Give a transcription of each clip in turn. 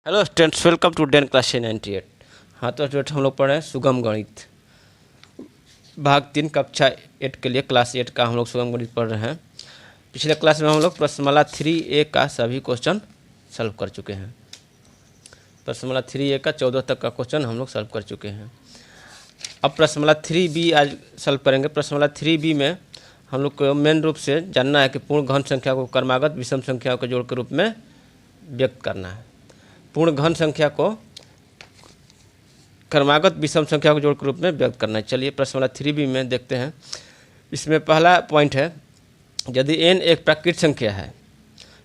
Hello students, welcome to den class 98। हाँ तो student हम लोग पढ़ रहे हैं सुगम गणित भाग 3 कक्षा 8 के लिए क्लास 8 का हम लोग सुगम गणित पढ़ रहे हैं। पिछले क्लास में हम लोग प्रश्नमाला 3A का सभी क्वेश्चन सॉल्व कर चुके हैं। प्रश्नमाला 3A का 14 तक का क्वेश्चन हम लोग सॉल्व कर चुके हैं। अब प्रश्नमाला 3B आज सॉल्व करेंगे। प्रश्नमाला 3B में हम लोग को मेन रूप से जानना है कि पूर्ण घन संख्या को क्रमागत विषम संख्याओं के जोड़ के रूप में व्यक्त करना है। पूर्ण घन संख्या को क्रमागत विषम संख्या को जोड़ के रूप में व्यक्त करना है। चलिए प्रश्नमाला 3B में देखते हैं। इसमें पहला पॉइंट है, यदि n एक प्राकृत संख्या है।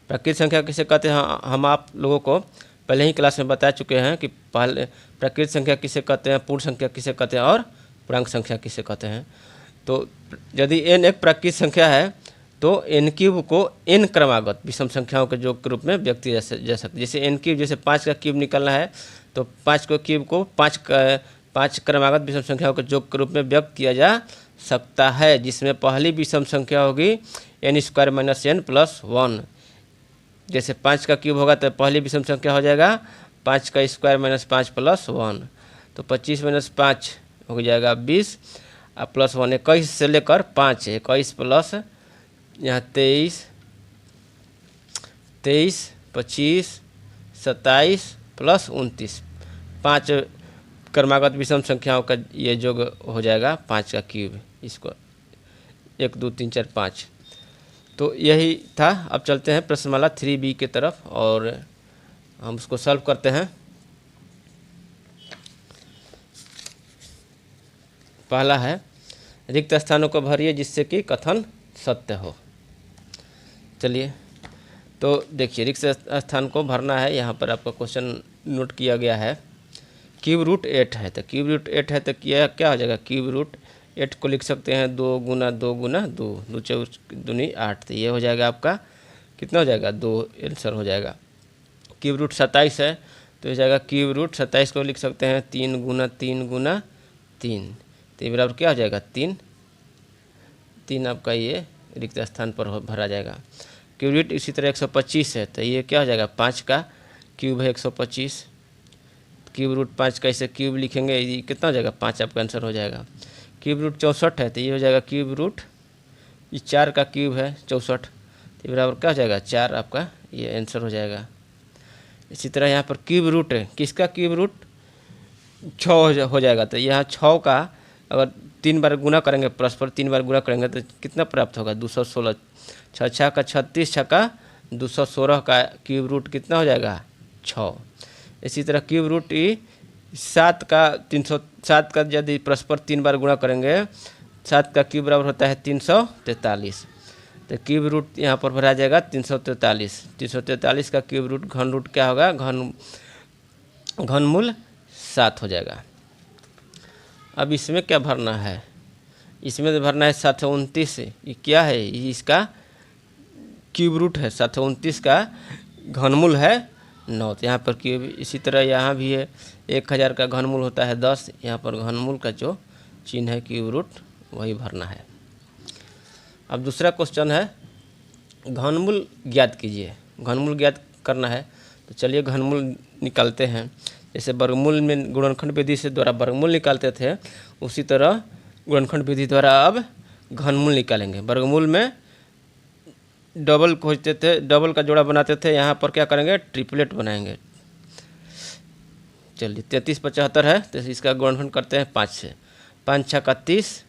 प्राकृत संख्या किसे कहते हैं, हम आप लोगों को पहले ही क्लास में बता चुके हैं कि पहले प्राकृत संख्या किसे कहते हैं, पूर्ण संख्या किसे कहते हैं और पूर्णांक संख्या किसे कहते हैं। तो यदि n एक प्राकृत संख्या है तो n क्यूब को n क्रमागत विषम संख्याओं के योग के रूप में व्यक्त किया जा सकता है। जैसे n क्यूब, जैसे 5 का क्यूब निकलना है तो 5 को क्यूब को 5 क्रमागत विषम संख्याओं के योग के रूप में व्यक्त किया जा सकता है, जिसमें पहली विषम संख्या होगी n² - n + 1। जैसे 5 का क्यूब होगा तो पहली विषम संख्या हो जाएगा 5 का स्क्वायर - 5 + 1, तो 25 - 5 हो जाएगा 20 और +1 21 से लेकर 5, 21 प्लस यहाँ 23, 25, 27 + 29, 5 क्रमागत विषम संख्याओं का ये योग हो जाएगा 5 का क्यूब। इसको 1 2 3 4 5। तो यही था। अब चलते हैं प्रश्नमाला 3B की तरफ और हम उसको सॉल्व करते हैं। पहला है, रिक्त स्थानों को भरिए जिससे कि कथन सत्य हो। चलिए तो देखिए, रिक्त स्थान को भरना है। यहाँ पर आपका क्वेश्चन नोट किया गया है। क्यूब रूट 8 है, तो क्यूब रूट 8 है तो क्या हो जाएगा, क्यूब रूट 8 को लिख सकते हैं 2 × 2 × 2, 2 × 2 = 8, तो ये हो जाएगा आपका कितना हो जाएगा 2 आंसर हो जाएगा। क्यूब रूट 27 है तो हो जाएगा क्यूब रूट 27 को लिख सकते हैं 3 × 3 × 3, तो ये बराबर क्या हो जाएगा 3 आपका ये रिक्त स्थान पर भरा जाएगा। क्यूब रूट इसी तरह 125 है तो ये क्या हो जाएगा 5 का क्यूब है 125। क्यूब रूट 5 का इसे क्यूब लिखेंगे, ये कितना हो जाएगा 5 आपका आंसर हो जाएगा। क्यूब रूट 64 है तो ये हो जाएगा क्यूब रूट 4 का क्यूब है 64, तो बराबर क्या हो जाएगा 4 आपका ये आंसर हो जाएगा। इसी तरह यहाँ पर क्यूब रूट है, किसका क्यूब रूट 6 हो जाएगा, तो यहाँ 6 का अगर 3 बार गुना करेंगे, परस्पर 3 बार गुना करेंगे तो कितना प्राप्त होगा 216। 6 × 6 = 36, 6 का 216 का क्यूब रूट कितना हो जाएगा 6। इसी तरह क्यूब रूट 7 का 307 का यदि परस्पर 3 बार गुणा करेंगे, 7 का क्यूब बराबर होता है 343, तो क्यूब रूट यहाँ पर भरा जाएगा 343। 343 का क्यूब रूट घन रूट क्या होगा, घनमूल 7 हो जाएगा। अब इसमें क्या भरना है, इसमें तो भरना है 729। ये क्या है, ये इसका क्यूब रूट है, 729 का घनमूल है 9, तो यहाँ पर क्यूब। इसी तरह यहाँ भी है 1000 का घनमूल होता है 10, यहाँ पर घनमूल का जो चिन्ह है क्यूब रूट वही भरना है। अब दूसरा क्वेश्चन है, घनमूल ज्ञात कीजिए। घनमूल ज्ञात करना है तो चलिए घनमूल निकालते हैं। जैसे वर्गमूल में गुणनखंड विधि से द्वारा वर्गमूल निकालते थे, उसी तरह गुणनखंड विधि द्वारा अब घनमूल निकालेंगे। वर्गमूल में डबल खोजते थे, डबल का जोड़ा बनाते थे, यहाँ पर क्या करेंगे ट्रिपलेट बनाएंगे। चलिए 33 75 है तो इसका गुणनखंड करते हैं 5 से। 5 × 6 = 30,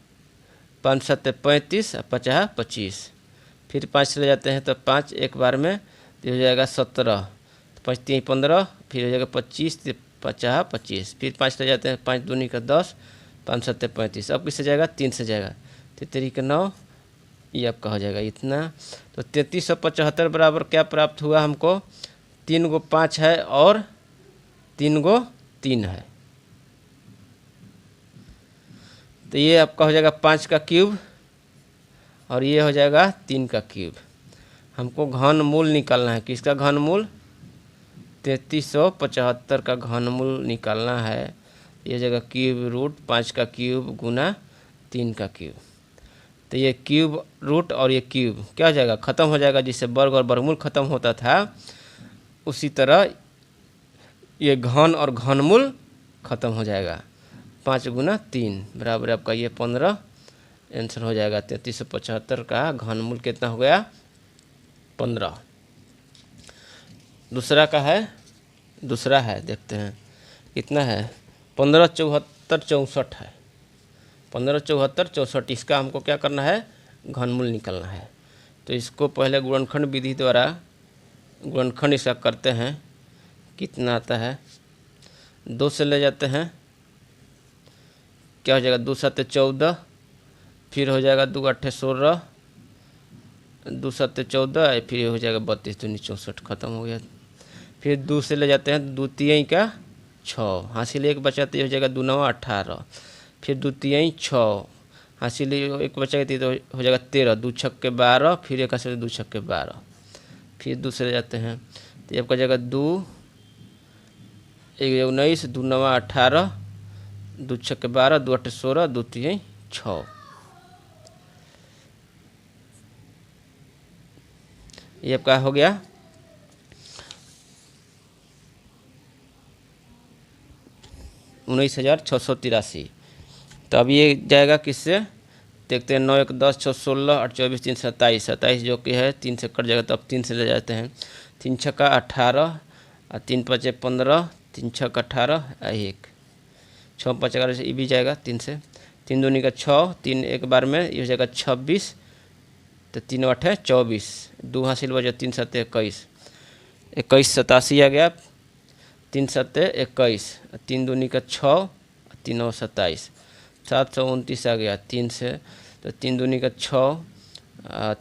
5 × 7 = 35 और 50 = 25। फिर 5 चले जाते हैं तो 5 एक बार में तो हो जाएगा 17, 5 × 3 = 15, फिर हो जाएगा 25, 50 = 25। फिर 5 ले जाते हैं, 5 × 2 = 10, 5 × 7 = 35। अब किससे जाएगा 3 से जाएगा, 3 × 9 ये आपका हो जाएगा इतना। तो 3375 बराबर क्या प्राप्त हुआ हमको, 3 × 5 है और 3 × 3 है, तो ये आपका हो जाएगा 5 का क्यूब और ये हो जाएगा 3 का क्यूब। हमको घनमूल निकालना है, किसका घनमूल 3375 का घनमूल निकालना है। ये जगह क्यूब रूट 5 का क्यूब गुना 3 का क्यूब, तो ये क्यूब रूट और ये क्यूब क्या हो जाएगा ख़त्म हो जाएगा। जिससे वर्ग और वर्गमूल ख़त्म होता था उसी तरह ये घन और घनमूल खत्म हो जाएगा। 5 गुना 3 बराबर आपका ये 15, आंसर हो जाएगा 3375 का घनमूल कितना हो गया 15। दूसरा है देखते हैं कितना है 15 74 64 है। 15 74 64 इसका हमको क्या करना है घनमूल निकालना है। तो इसको पहले गुणनखंड विधि द्वारा गुणनखंड इसका करते हैं। कितना आता है 2 से ले जाते हैं, क्या हो जाएगा 2 7 14, फिर हो जाएगा 2 8 16, 2 7 14, फिर हो जाएगा 32 दूनी 64 खत्म हो गया। फिर 2 से ले जाते हैं 2 तिहाई का 6, हासिल 1 बचा तो हो जाएगा 2 9 18, फिर 2 तिहाई 6, हासिल 1 बचा तो हो जाएगा 13, 2 छक्के 12, फिर 1 हासिल 2 छक्के 12, फिर 2 से ले जाते हैं तो आपका जाएगा 2 1 19, 2 9 18, 2 छक्के 12, 2 8 16, 2 तिहाई 6। ये आपका हो गया 19,683। तो अब ये जाएगा किससे देखते हैं 9 1 10 6 16 8 24 3 27, 27 जो कि है 3 से कट जाएगा तो अब 3 से ले जाते हैं। 3 छक्का 18 और 3 5 15, 3 छक्का 18 1 6 5 11 से ये भी जाएगा 3 से। 3 दूनी का 6, 3 एक बार में ये हो जाएगा 26, तो 3 8 है 24, 2 हासिल बचा 3 7 21, 21 87 आ गया। 3 7 21, 3 दूनी का 6, 3 9 27, 729 आ गया 3 से। तो 3 दूनी का 6,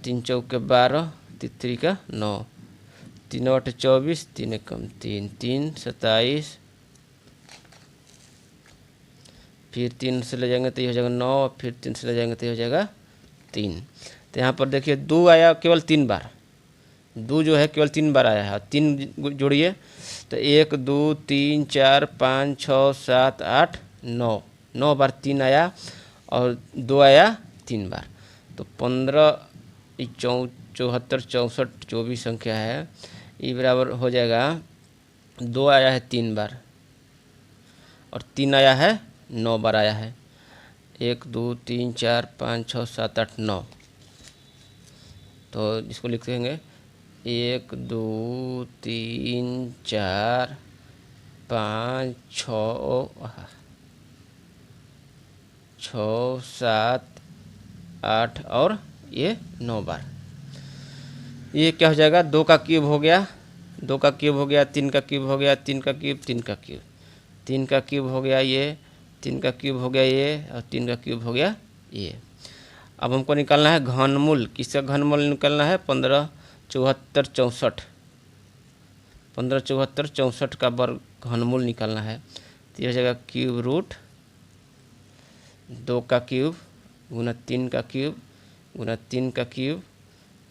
3 चौक के 12, 3 का 9, 3 8 24, 3 कम 3 3 27, फिर 3 से ले जाएंगे तो ये हो जाएगा 9, फिर 3 से ले जाएंगे तो ये हो जाएगा 3। तो यहाँ पर देखिए 2 आया केवल 3 बार, 2 जो है केवल 3 बार आया है। 3 जोड़िए तो 1 2 3 4 5 6 7 8 9, 9 बार 3 आया और 2 आया 3 बार। तो 15 74 64 जो भी संख्या है ये बराबर हो जाएगा 2 आया है 3 बार और 3 आया है 9 बार आया है। 1 2 3 4 5 6 7 8 9, तो जिसको लिख देंगे 1 2 3 4 5 6 7 8 और ये 9 बार। ये क्या हो जाएगा 2 का क्यूब हो गया, 2 का क्यूब हो गया, 3 का क्यूब हो गया, 3 का क्यूब, 3 का क्यूब, 3 का क्यूब हो गया ये, 3 का क्यूब हो गया ये और 3 का क्यूब हो गया ये। अब हमको निकालना है घनमूल। किसका घनमूल निकालना है 15 74 64, 15 74 64 का वर्ग घनमूल निकालना है। तो यह हो जाएगा क्यूब रूट 2 का क्यूब गुना 3 का क्यूब गुना 3 का क्यूब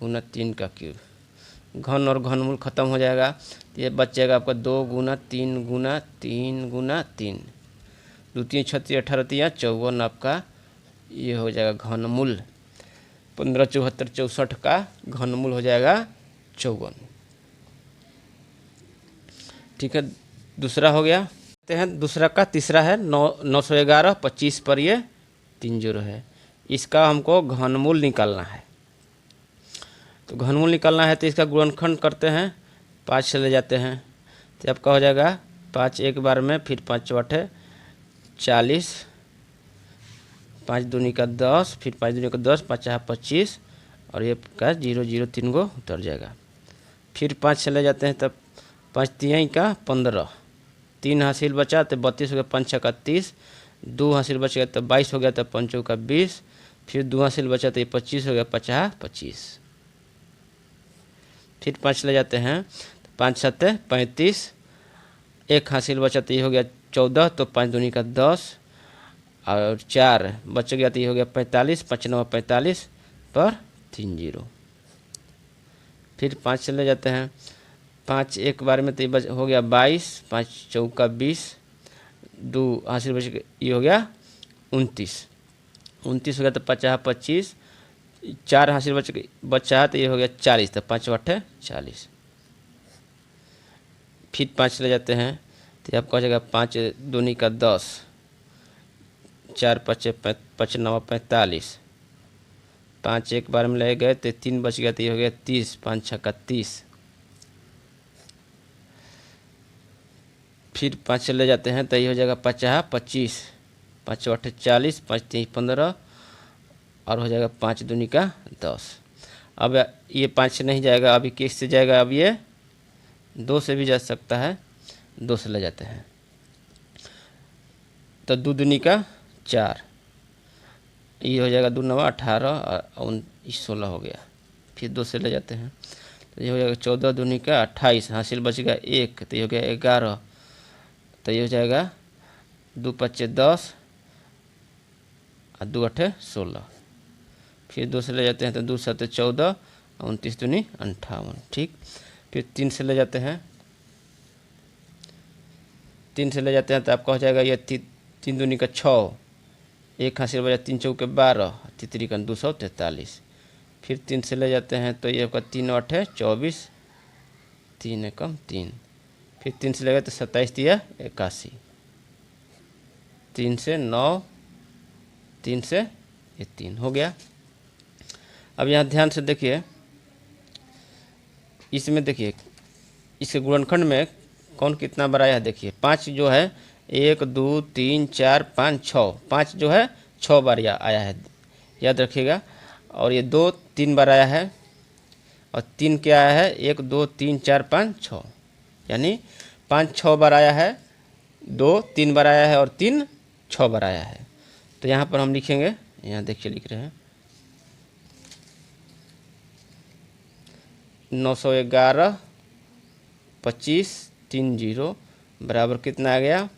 गुना 3 का क्यूब। घन और घनमूल खत्म हो जाएगा तो ये बच जाएगा आपका 2 गुना 3 गुना 3 गुना 3, 2 3 36 18 3 54 आपका ये हो जाएगा घनमूल। 15 74 64 का घनमूल हो जाएगा 54। ठीक है, दूसरा हो गया। देखते हैं दूसरा का तीसरा है 911 25 पर ये 3 जीरो है। इसका हमको घनमूल निकालना है। तो घनमूल निकालना है तो इसका गुणनखंड करते हैं, 5 से ले जाते हैं तो आपका हो जाएगा 5 एक बार में, फिर 5 चौथे 40, 5 दूनी का 10, फिर 5 दूनी का 10, 5 25 और ये का 0 0 3 गो उतर जाएगा। फिर 5 से ले जाते हैं तब 5 तिहाई का 15, 3 हासिल बचा तो 32 हो गया, 5 छक्का 30, 2 हासिल बच गया तो 22 हो गया, तो 5 चौका 20, फिर 2 हासिल बचा तो ये 25 हो गया, 50 25। फिर 5 ले जाते हैं तो 5 7 35, 1 हासिल बचा तो ये हो गया 14, तो 5 दूनी का 10 और 4 बच गया तो ये हो गया 45, 5 9 45 पर 3 जीरो। फिर 5 से ले जाते हैं, 5 एक बार में तो ये हो गया 22, 5 चौका 20, 2 हासिल बच गया ये हो गया 29, 29 हो गया तो 50 25, 4 हासिल बचा तो ये हो गया 40, तो 5 8 40। फिर 5 ले जाते हैं तो आपका हो जाएगा 5 दूनी का 10, 4 पचे 5 9 45, 5 एक बार में ले गए तो 3 बच गया, तो ये हो गया 30, 5 6 का 30। फिर 5 चले जाते हैं तो ये हो जाएगा 50 25, 5 8 40, 5 3 15 और हो जाएगा 5 दूनी का 10। अब ये 5 से नहीं जाएगा, अभी किस से जाएगा, अब ये 2 से भी जा सकता है, 2 से ले जाते हैं तो 2 दूनी का 4, ये हो जाएगा 2 9 18 और 16 हो गया। फिर 2 से ले जाते हैं तो ये हो जाएगा 14 दूनी का 28, हासिल बच गया 1, तो ये हो गया 11, तो ये हो जाएगा 2 5 10 और 2 8 16। फिर 2 से ले जाते हैं तो 2 7 14 और 29 दूनी 58, ठीक। फिर 3 से ले जाते हैं, 3 से ले जाते हैं तो आपका हो जाएगा ये 3 दूनी का 6, 1 हासिल बचा 3 चौके 12, तितरी का 243। फिर 3 से ले जाते हैं तो ये आपका 3 8 24, 3 एकम 3। फिर 3 से ले गए तो 27 दिया 81, 3 से 9, 3 से ये 3 हो गया। अब यहाँ ध्यान से देखिए, इसमें देखिए इसके गुणनखंड में कौन कितना बार आया है, देखिए 5 जो है 1 2 3 4 5 6, 5 जो है 6 बार आया है, याद रखिएगा। और ये 2 3 बार आया है और 3 क्या आया है, 1 2 3 4 5 6, यानी 5 6 बार आया है, 2 3 बार आया है और 3 6 बार आया है। तो यहाँ पर हम लिखेंगे, यहाँ देखिए लिख रहे हैं 911 25 30 बराबर कितना आ गया,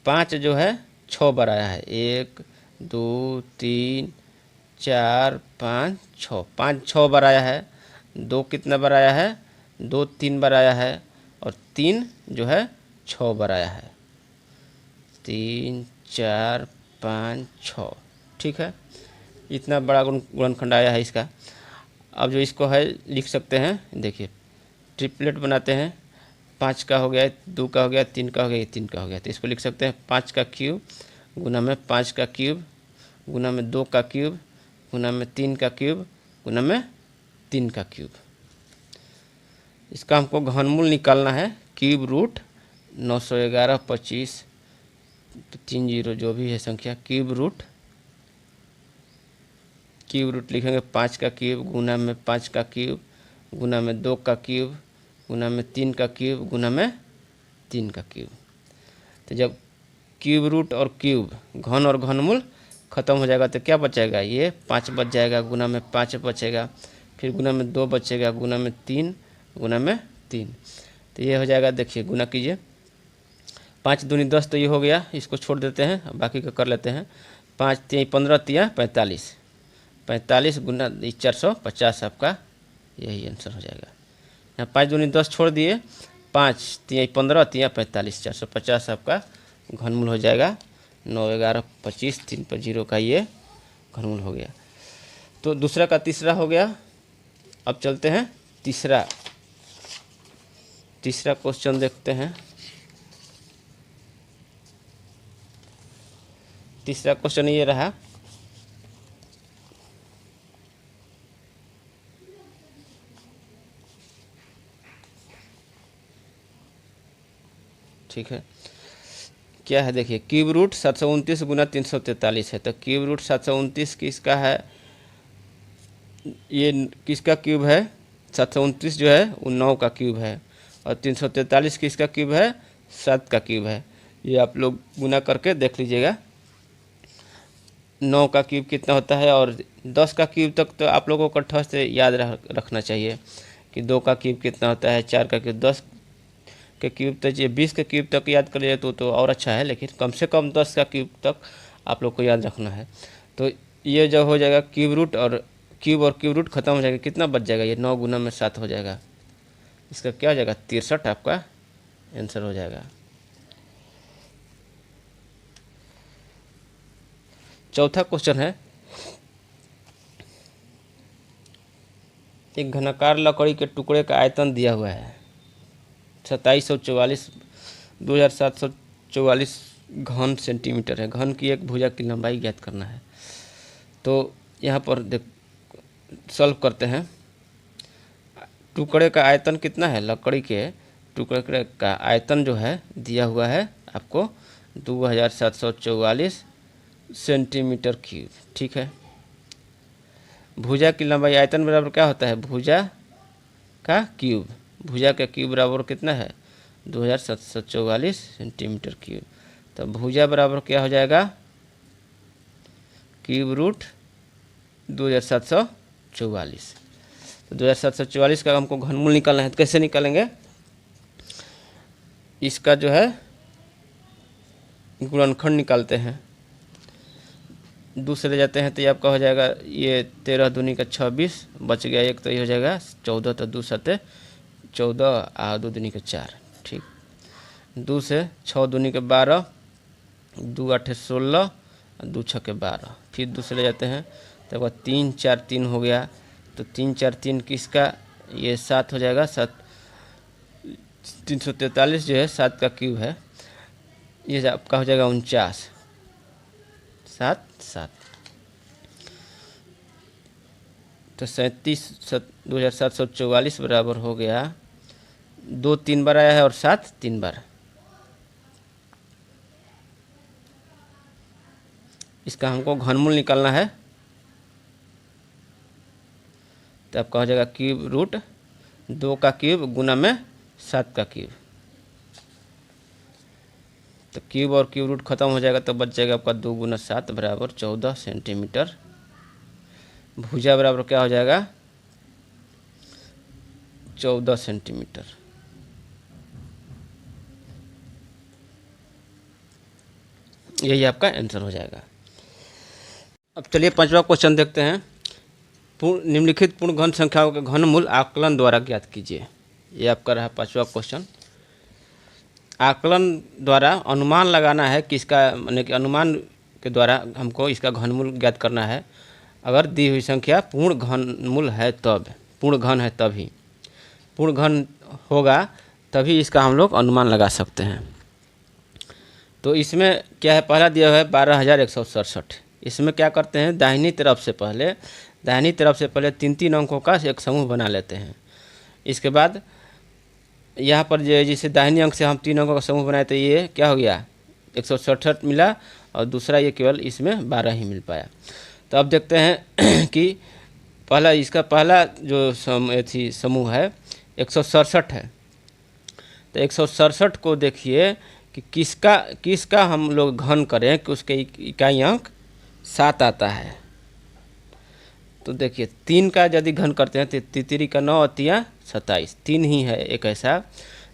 5 जो है 6 बार आया है, 1 2 3 4 5 6, 5 6 बार आया है, 2 कितना बार आया है, 2 3 बार आया है और 3 जो है 6 बार आया है, 3 4 5 6, ठीक है। इतना बड़ा गुणनखंड आया है इसका। अब जो इसको है लिख सकते हैं, देखिए ट्रिपलेट बनाते हैं, 5 का हो गया, 2 का हो गया, 3 का हो गया, 3 का हो गया, तो इसको लिख सकते हैं 5 का क्यूब गुना में 5 का क्यूब गुना में 2 का क्यूब गुना में 3 का क्यूब गुना में 3 का क्यूब। इसका हमको घनमूल निकालना है, क्यूब रूट 911 25 30 जो भी है संख्या, क्यूब रूट लिखेंगे 5 का क्यूब गुना में 5 का क्यूब गुना में 2 का क्यूब गुना में 3 का क्यूब गुना में 3 का क्यूब। तो जब क्यूब रूट और क्यूब घन और घनमूल खत्म हो जाएगा तो क्या बचेगा, ये 5 बच जाएगा, गुना में 5 बचेगा, फिर गुना में 2 बचेगा, गुना में 3 गुना में 3, तो ये हो जाएगा। देखिए गुना कीजिए, 5 दूनी 10, तो ये हो गया, इसको छोड़ देते हैं, बाकी का कर लेते हैं। 5 3 15 3 45, 45 गुना 450 आपका यही आंसर हो जाएगा। यहाँ 5 दूनी 10 छोड़ दिए, 5 3 15 3 45, 450 आपका घनमूल हो जाएगा। 9 11 25 3 पर 0 का ये घनमूल हो गया। तो दूसरा का तीसरा हो गया। अब चलते हैं तीसरा क्वेश्चन देखते हैं। तीसरा क्वेश्चन ये रहा, ठीक है। क्या है देखिए, क्यूब रूट 729 गुना 343 है, तो क्यूब रूट 729 किसका है, ये किसका क्यूब है, 729 जो है वो 9 का क्यूब है और 343 किसका क्यूब है, 7 का क्यूब है। ये आप लोग गुना करके देख लीजिएगा 9 का क्यूब कितना होता है, और 10 का क्यूब तक तो आप लोगों को ठोस से याद रखना चाहिए कि 2 का क्यूब कितना होता है, 4 का क्यूब, 10 के क्यूब तक, ये 20 के क्यूब तक याद कर लिए तो और अच्छा है, लेकिन कम से कम 10 का क्यूब तक आप लोग को याद रखना है। तो ये जब हो जाएगा क्यूब रूट और क्यूब रूट खत्म हो जाएगा, कितना बच जाएगा, ये 9 गुना में 7 हो जाएगा, इसका क्या हो जाएगा 63 आपका आंसर हो जाएगा। चौथा क्वेश्चन है, एक घनाकार लकड़ी के टुकड़े का आयतन दिया हुआ है 2744 2744 घन सेंटीमीटर है। घन की एक भुजा की लंबाई ज्ञात करना है। तो यहाँ पर देख सॉल्व करते हैं। टुकड़े का आयतन कितना है, लकड़ी के टुकड़े का आयतन जो है दिया हुआ है आपको 2744 सेंटीमीटर क्यूब। ठीक है, भुजा की लंबाई आयतन बराबर क्या होता है, भुजा का क्यूब। भुजा का क्यूब बराबर कितना है 2744 सेंटीमीटर क्यूब। तो भुजा बराबर क्या हो जाएगा, क्यूब रूट 2744। तो 2744 का हमको घनमूल निकालना है। तो कैसे निकालेंगे, इसका जो है गुणनखंड निकालते हैं। दूसरे जाते हैं तो ये आपका हो जाएगा, ये 13 दूनी का 26 बच गया एक, तो ये हो जाएगा 14, तो 2 सते 14 और 2 दूनी का 4। ठीक, 2 से 6 दूनी के 12, 2 8 16 और 2 6 12। फिर दूसरे जाते हैं तो अब 3 4 3 हो गया, तो 3 4 3 किसका, ये 7 हो जाएगा। 7 343 जो है 7 का क्यूब है, ये आपका हो जाएगा 49 7 7। तो 2744 बराबर हो गया, 2 3 बार आया है और 7 3 बार। इसका हमको घनमूल निकालना है। तो आपका हो जाएगा क्यूब रूट 2 का क्यूब गुना में 7 का क्यूब। तो क्यूब और क्यूब रूट खत्म हो जाएगा, तो बच जाएगा आपका 2 गुना 7 बराबर 14 सेंटीमीटर। भुजा बराबर क्या हो जाएगा 14 सेंटीमीटर। यही आपका आंसर हो जाएगा। अब चलिए 5वां क्वेश्चन देखते हैं। निम्नलिखित पूर्ण घन संख्याओं के घनमूल आकलन द्वारा ज्ञात कीजिए। ये आपका रहा 5वां क्वेश्चन। आकलन द्वारा अनुमान लगाना है कि इसका, माने कि अनुमान के द्वारा हमको इसका घनमूल ज्ञात करना है। अगर दी हुई संख्या पूर्ण घनमूल है तब, पूर्ण घन है तभी, पूर्ण घन होगा तभी इसका हम लोग अनुमान लगा सकते हैं। तो इसमें क्या है, पहला दिया हुआ है 12167। इसमें क्या करते हैं, दाहिनी तरफ से पहले 3 अंकों का एक समूह बना लेते हैं। इसके बाद यहाँ पर जो जैसे दाहिनी अंक से हम 3 अंकों का समूह बनाए, तो ये क्या हो गया 167 मिला, और दूसरा ये केवल इसमें 12 ही मिल पाया। तो अब देखते हैं कि पहला, इसका पहला जो समूह है 167 है। तो 167 को देखिए कि किसका हम लोग घन करें कि उसके इकाई अंक 7 आता है। तो देखिए 3 का यदि घन करते हैं तो 3 का 9 अतिया 27, 3 ही है एक ऐसा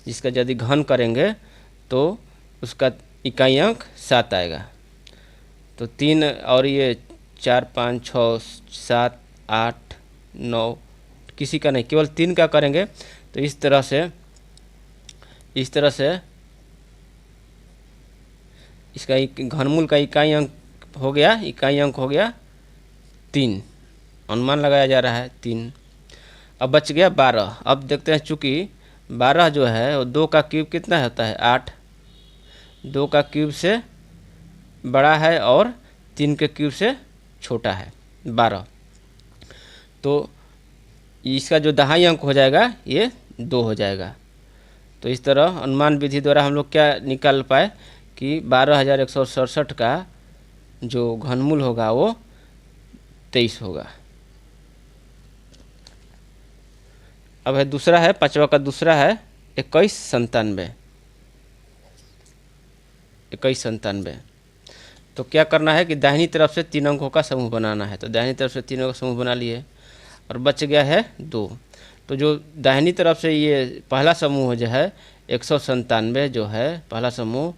जिसका यदि घन करेंगे तो उसका इकाई अंक 7 आएगा। तो 3 और ये 4 5 6 7 8 9 किसी का नहीं, केवल 3 का करेंगे। तो इस तरह से इसका घनमूल का इकाई अंक हो गया 3, अनुमान लगाया जा रहा है 3। अब बच गया 12। अब देखते हैं, चूँकि 12 जो है वो 2 का क्यूब कितना होता है 8, 2 का क्यूब से बड़ा है और 3 के क्यूब से छोटा है 12। तो इसका जो दहाई अंक हो जाएगा ये 2 हो जाएगा। तो इस तरह अनुमान विधि द्वारा हम लोग क्या निकाल पाए कि 12167 का जो घनमूल होगा वो 23 होगा। अब है दूसरा है, 5वां का दूसरा है 2197। तो क्या करना है कि दाहिनी तरफ से 3 अंकों का समूह बनाना है। तो दाहिनी तरफ से 3 अंकों का समूह बना लिए और बच गया है 2। तो जो दाहिनी तरफ से ये पहला समूह जो है 197 जो है पहला समूह,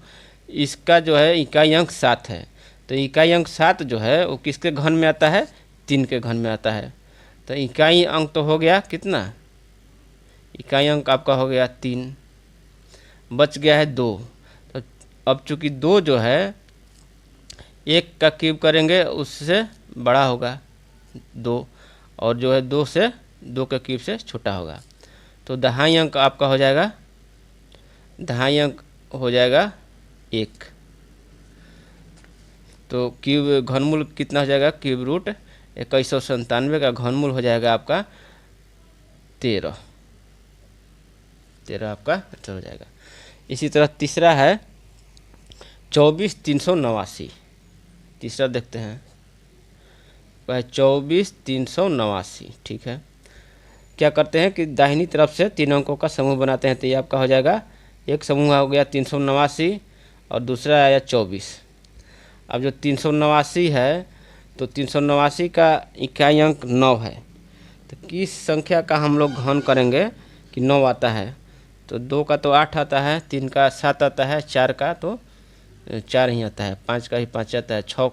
इसका जो है इकाई अंक 7 है। तो इकाई अंक 7 जो है वो किसके घन में आता है, 3 के घन में आता है। तो इकाई अंक तो हो गया कितना, इकाई अंक आपका हो गया 3, बच गया है 2। तो अब चूँकि 2 जो है 1 का क्यूब करेंगे उससे बड़ा होगा 2, और जो है 2 के क्यूब से छोटा होगा। तो दहाई अंक आपका हो जाएगा, दहाई अंक हो जाएगा 1। तो क्यूब घनमूल कितना हो जाएगा, क्यूब रूट 2197 का घनमूल हो जाएगा आपका 13 आपका आंसर हो जाएगा। इसी तरह तीसरा है 24389। तीसरा देखते हैं, 24389। ठीक है, क्या करते हैं कि दाहिनी तरफ से 3 अंकों का समूह बनाते हैं। तो ये आपका हो जाएगा, एक समूह हो गया 389 और दूसरा आया 24। अब जो 389 है तो 389 का इकाई अंक 9 है। तो किस संख्या का हम लोग घन करेंगे कि 9 आता है? तो 2 का तो 8 आता है, 3 का 7 आता है, 4 का तो 4 ही आता है, 5 का भी 5 आता है, 6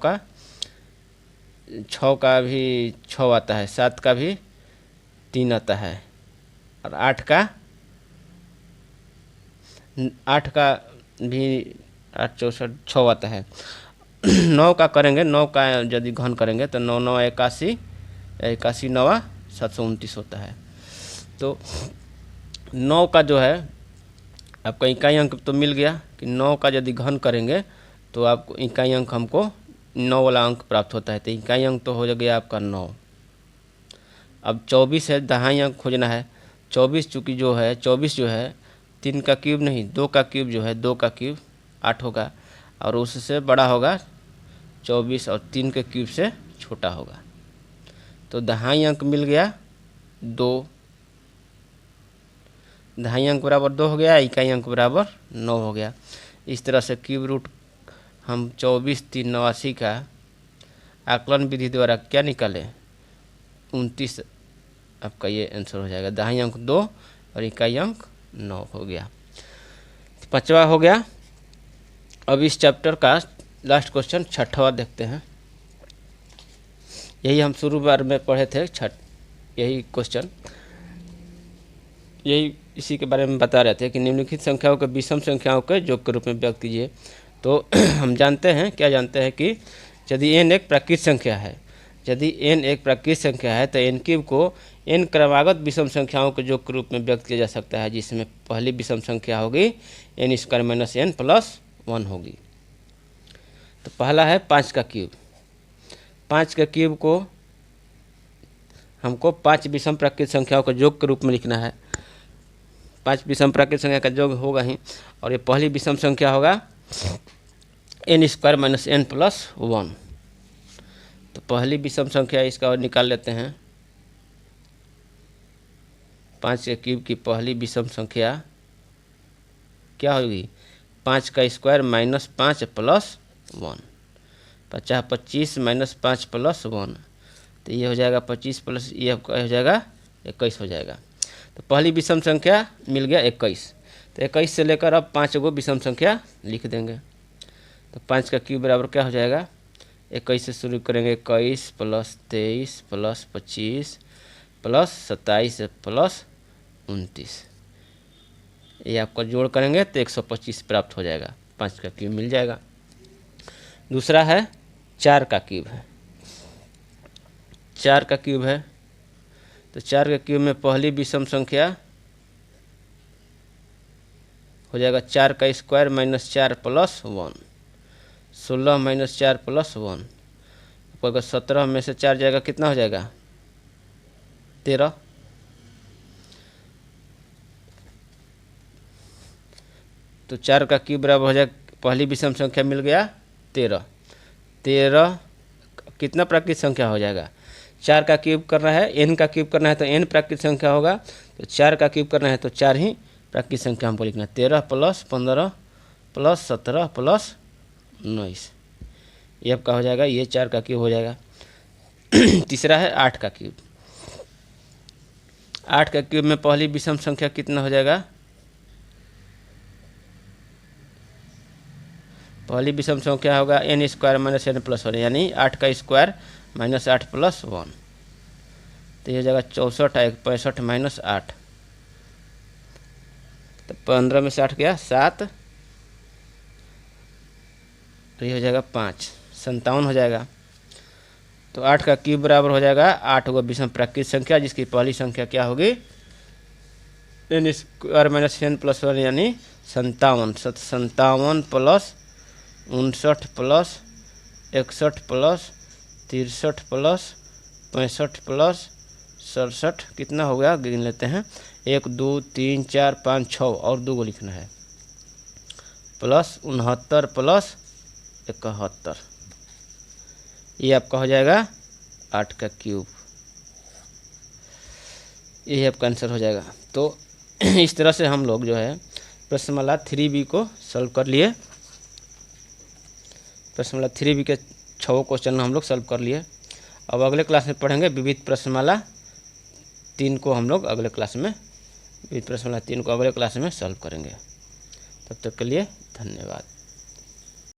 का भी 6 आता है, 7 का भी 3 आता है और 8 का भी 8 64 6 आता है। 9 का करेंगे, 9 का यदि घन करेंगे तो 9 9 81, 81 9 729 होता है। तो 9 का जो है आपका इकाई अंक तो मिल गया कि 9 का यदि घन करेंगे तो आपको इकाई अंक हमको 9 वाला अंक प्राप्त होता है। तो इकाई अंक तो हो गया आपका 9। अब 24 है, दहाई अंक खोजना है। 24 चूँकि जो है 24 जो है 3 का क्यूब नहीं, 2 का क्यूब जो है 2 का क्यूब 8 होगा और उससे बड़ा होगा 24 और 3 के क्यूब से छोटा होगा। तो दहाई अंक मिल गया 2, दहाई अंक बराबर 2 हो गया, इकाई अंक बराबर 9 हो गया। इस तरह से क्यूब रूट हम 24389 का आकलन विधि द्वारा क्या निकाले, 29 आपका ये आंसर हो जाएगा। दहाई अंक 2 और इकाई अंक 9 हो गया। 5वां हो गया। अब इस चैप्टर का लास्ट क्वेश्चन 6वां देखते हैं। यही हम शुरू बार में पढ़े थे, यही क्वेश्चन, यही इसी के बारे में बता रहे थे कि निम्नलिखित संख्याओं को विषम संख्याओं के योग के रूप में व्यक्त कीजिए। तो हम जानते हैं, क्या जानते हैं कि यदि n एक प्राकृत संख्या है, यदि n एक प्राकृत संख्या है तो n क्यूब को n क्रमागत विषम संख्याओं के योग के रूप में व्यक्त किया जा सकता है, जिसमें पहली विषम संख्या होगी n² - n + 1 होगी। तो पहला है 5 का क्यूब। 5 का क्यूब को हमको 5 विषम प्राकृत संख्याओं के योग के रूप में लिखना है। 5 विषम प्राकृत संख्या का योग होगा ही, और ये पहली विषम संख्या होगा n² - n + 1। तो पहली विषम संख्या इसका और निकाल लेते हैं। 5 के क्यूब की पहली विषम संख्या क्या होगी, 5 का स्क्वायर - 5 + 1, 50 25 - 5 + 1, तो ये हो जाएगा 25 प्लस ये हो जाएगा 21 हो जाएगा। तो पहली विषम संख्या मिल गया 21। तो 21 से लेकर अब 5 गो विषम संख्या लिख देंगे। तो 5 का क्यूब बराबर क्या हो जाएगा, 21 से शुरू करेंगे, 21 + 23 + 25 + 27 + 29, ये आपका जोड़ करेंगे तो 125 प्राप्त हो जाएगा। 5 का क्यूब मिल जाएगा। दूसरा है 4 का क्यूब है। 4 का क्यूब है तो 4 के क्यूब में पहली विषम संख्या हो जाएगा 4 का स्क्वायर - 4 + 1, 16 - 4 + 1, अगर 17 में से 4 जाएगा कितना हो जाएगा, 13। तो 4 का क्यूब बराबर हो जाएगा, पहली विषम संख्या मिल गया 13। 13 कितना प्राकृत संख्या हो जाएगा, 4 का क्यूब करना है, n का क्यूब करना है तो n प्राकृत संख्या होगा, तो 4 का क्यूब करना है तो 4 ही प्राकृत संख्या हमको लिखना है। 13 + 15 + 17 + 19, ये आपका हो जाएगा, ये 4 का क्यूब हो जाएगा। तीसरा है 8 का क्यूब। 8 का क्यूब में पहली विषम संख्या कितना हो जाएगा, पहली विषम संख्या होगा n² - n + 1, यानी 8 का स्क्वायर - 8 + 1, तो ये हो जाएगा 64, 65 - 8, तो 15 में से 8 गया 7, तो ये हो जाएगा 5, 57 हो जाएगा। तो 8 का क्यूब बराबर हो जाएगा 8 गो विषम प्राकृत संख्या, जिसकी पहली संख्या क्या होगी n square minus n plus 1 यानी 57, 57 plus 59 plus 61 plus 63 plus 65 plus 67 कितना हो गया, गिन लेते हैं, 1 2 3 4 5 6 और 2 को लिखना है, प्लस 69 प्लस 71, ये आपका हो जाएगा 8 का क्यूब, यही आपका आंसर हो जाएगा। तो इस तरह से हम लोग जो है प्रश्नमाला 3B को सॉल्व कर लिए। प्रश्नमाला 3B के 6 क्वेश्चन हम लोग सॉल्व कर लिए। अब अगले क्लास में पढ़ेंगे विविध प्रश्नमाला 3 को, हम लोग अगले क्लास में विविध प्रश्नमाला 3 को अगले क्लास में सॉल्व करेंगे। तब तक के लिए धन्यवाद।